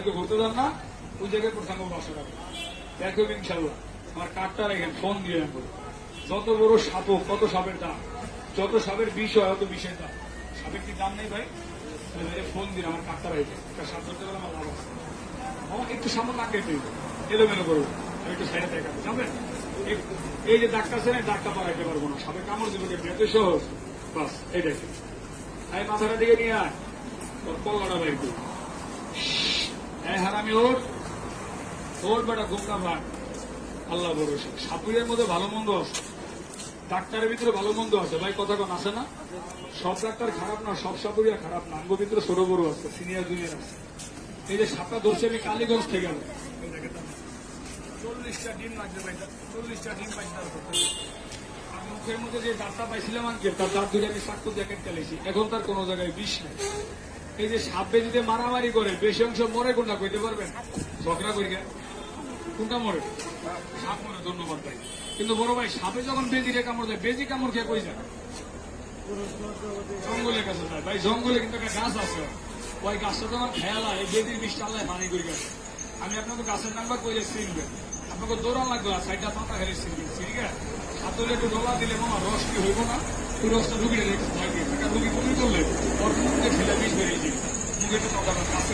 তো ঘুরতে যান না, ওই জায়গায় প্রথম 500 টাকা দেখো ইনশাল্লাহ। আমার কার্ডটা রেখেন, ফোন দিয়ে রাখবো। যত বড় সাপ হোক, কত সাপের দাম, যত সাপের বিষ হয় অত বিষের দাম। সাপের কি দাম নেই ভাই? ফোন দিন, আমার কার্ডটা রেখে একটা সাপ ধরতে গেলে আমার লাভ আছে। আমাকে একটু সামনে না কেটে এলোমেলো করবো, আমি একটু সাইডে দেখাবো জানবেন। এই যে দাগটা আছে না, দাগটা পারাইতে পারবো না, সাপে কামড় দেবো কেটে, এত সহজ। বাস এই দেখে এই মাথাটা দিকে নিয়ে আয়, তোর কল্লাটা বাইর করি। হ্যাঁ হারামি ওর ওর বেটা গোমটা ভাগ। আল্লাহ ভরসা, সাপুরের মধ্যে ভালো মন্দ আছে, ডাক্তারের ভিতরে ভালো মন্দ আছে ভাই, কথা কোন আছে না? সব ডাক্তার খারাপ না, সব সাপুরিয়া খারাপ না, আঙ্গ ভিতরে ছোট বড় আছে, সিনিয়র জুনিয়র আছে। এই যে সাপটা ধরছে আমি কালীগঞ্জ থেকে, 40টা ডিম লাগবে ভাই, 40টা ডিম পাইতে। আমি মুখের মধ্যে যে দাঁতটা পাইছিলাম আজকে, তার দাঁত ধরে আমি চাকু জ্যাকেট চালিয়েছি, এখন তার কোনো জায়গায় বিষ নেই। এই যে সাপ বেদিতে মারামারি করে বেশি অংশ মরে, কোনটা কইতে পারবেন? ঝগড়া করি কোনটা মরে? সাপ মরে, ধন্যবাদ ভাই। কিন্তু বড় ভাই, সাপে যখন বেদিরে কামড় দেয়, বেজি কামড় খেয়ে কই যায়? জঙ্গলের কাছে যায় ভাই। জঙ্গলে কিন্তু একটা গাছ আছে, ওই গাছটা তো আমার খেয়াল হয়, এই বেদির বিষটা আল্লাহ পানি করে গেছে। আমি আপনাকে গাছের নাম্বার কইলে চিনবেন, আপনাকে দৌড়ান লাগবে, সাইডটা পাতা খেলে চিনবেন, ঠিক আছে? হাতলে একটু ডোলা দিলে মামা রস কি হইব না? ওই রসটা ঢুকিয়ে রেখে রুগী বমি করলে ওর মুখে ছেলে বিষ বেরিয়ে যায়, মুখে একটু কাছে